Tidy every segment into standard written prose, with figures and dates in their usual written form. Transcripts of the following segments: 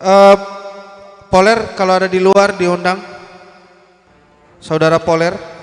Eh, Poler kalau ada di luar diundang. Saudara Poler.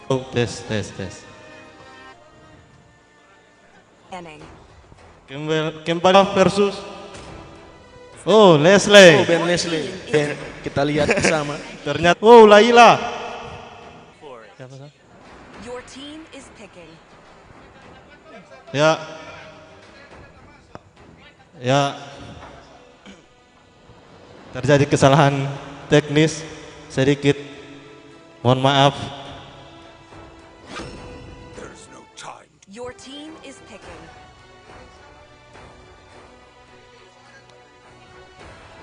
Oh, tes, tes, tes. Kembali versus. Oh, Oh, Leslie. Ben Leslie. Ben, kita lihat bersama. Ternyata, oh, Laila. Your team is picking. Ya, ya. Terjadi kesalahan teknis sedikit. Mohon maaf. Your team is picking.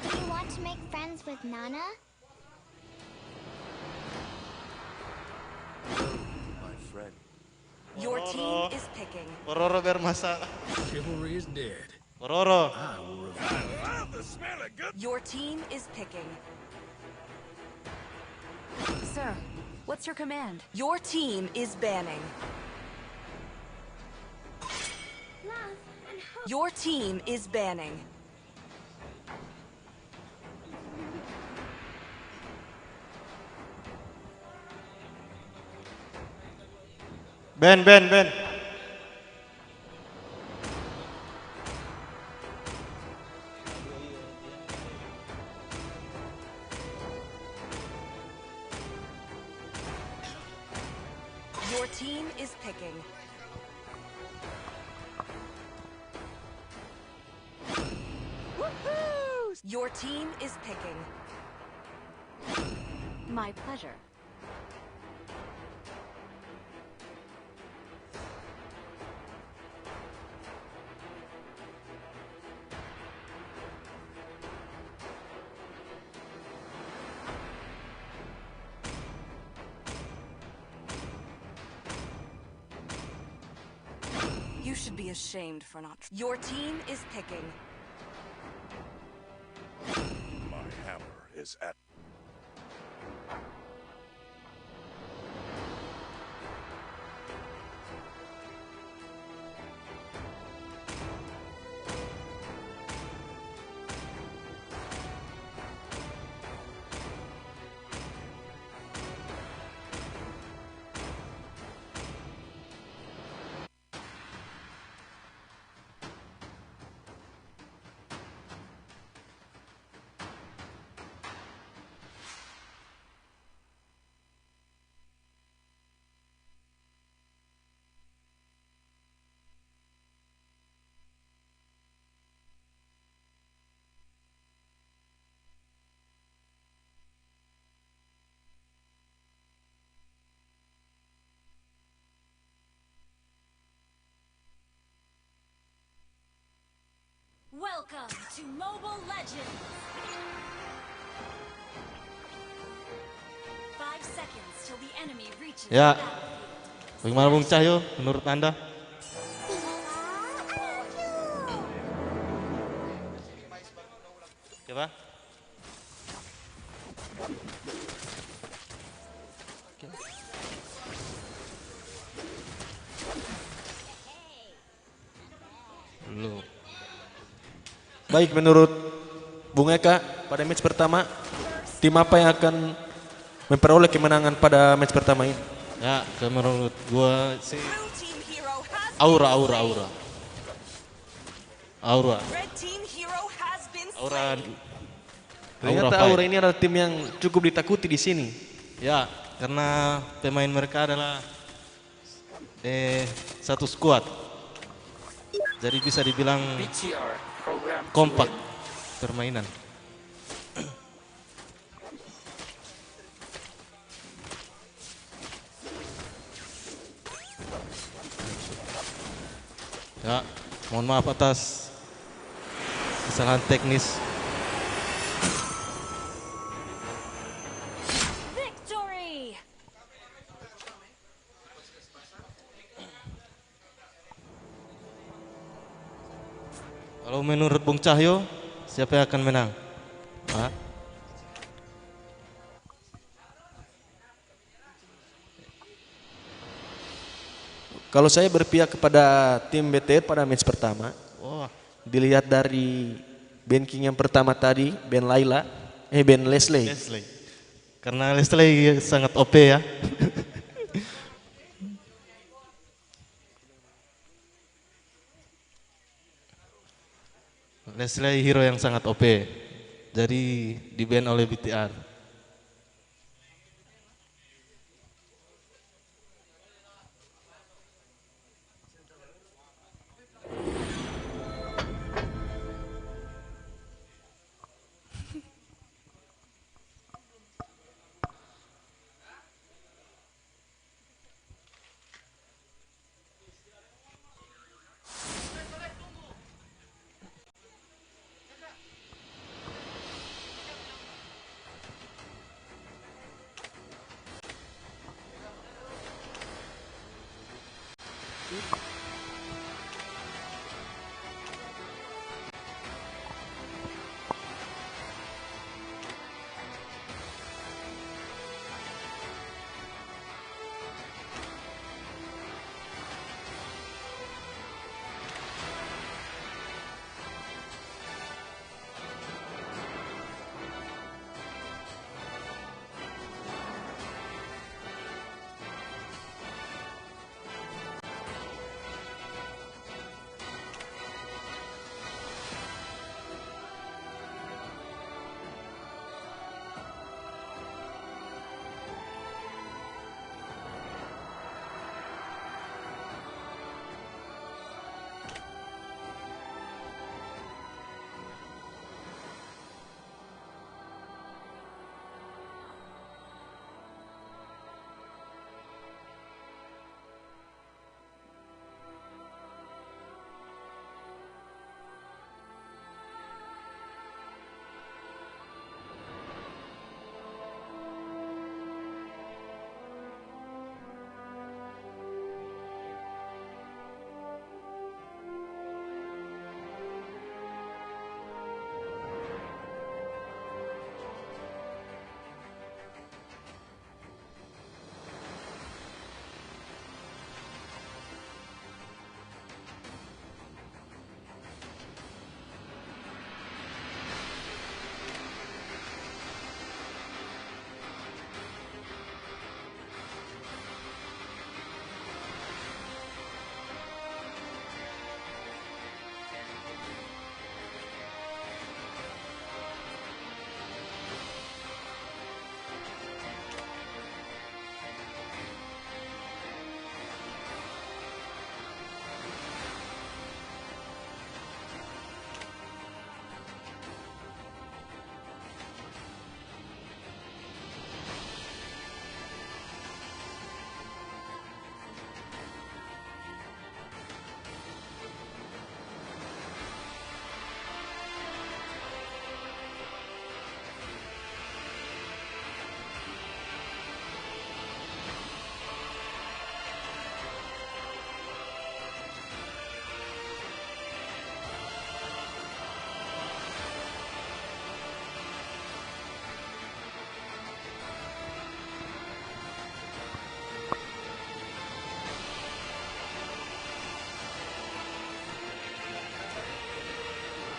Do you want to make friends with Nana? My friend. Your team is picking. Pororo bermasa. Chivalry is dead. Pororo. I will revive it. Your team is picking. Sir, what's your command? Your team is banning. Love and hope. Your team is banning. Ben, Ben, Ben. Your team is picking. Woohoo! Your team is picking. My pleasure. You should be ashamed for not. Your team is picking. My hammer is at. Welcome to Mobile Legends. 5 seconds till the enemy reaches Ya. the battlefield. Bagaimana Bung Cahyo menurut Anda? Coba. Belum. Baik, menurut Bung Eka, pada match pertama, tim apa yang akan memperoleh kemenangan pada match pertama ini? Ya, menurut gua sih Blue team hero has Aura, been Aura, slain. Aura. Aura. Red team hero has been Aura. slain. Ternyata Fight. Aura ini adalah tim yang cukup ditakuti di sini. Ya, karena pemain mereka adalah satu squad. Jadi bisa dibilang kompak permainan. Ya, mohon maaf atas kesalahan teknis. Victory! Kalau menurut Bung Cahyo, siapa yang akan menang? Hah? Kalau saya berpihak kepada tim BTR pada match pertama, Wah, dilihat dari banking yang pertama tadi, Ben Laila, Ben Leslie. Leslie. Karena Leslie sangat OP ya. Leslie hero yang sangat OP. Jadi di-ban oleh BTR.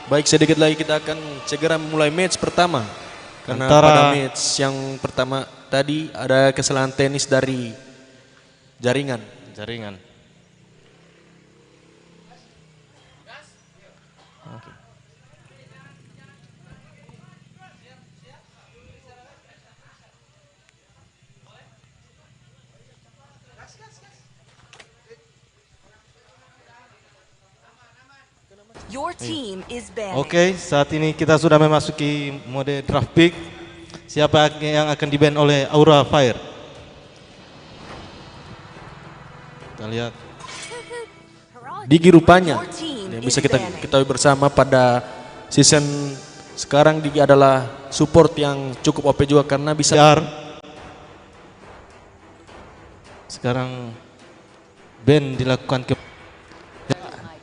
Baik, sedikit lagi kita akan segera mulai match pertama. Karena Antara- pada match yang pertama tadi ada kesalahan teknis dari jaringan. Jaringan. Your team is banned. Oke, saat ini kita sudah memasuki mode draft pick. Siapa yang akan di-ban oleh Aura Fire? Kita lihat. Digi rupanya Your team yang is bisa kita banned. ketahui bersama pada season sekarang Digi adalah support yang cukup OP juga karena bisa PR. Sekarang ban dilakukan ke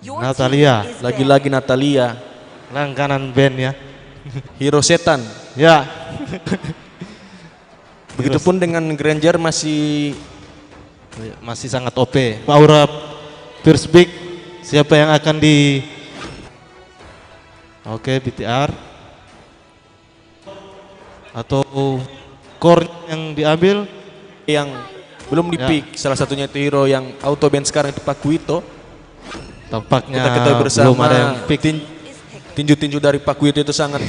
Your Natalia, team is lagi-lagi Natalia, langganan ban ya. hero setan. Ya. Begitupun dengan Granger masih Masih sangat OP. Aura first pick. Siapa yang akan di Oke, BTR atau core yang diambil yang belum Ya. di-pick. Salah satunya itu hero yang auto ban sekarang itu Pakuito. tampaknya Kita ketahui bersama belum ada yang pick. tinju-tinju dari Pakuito itu sangat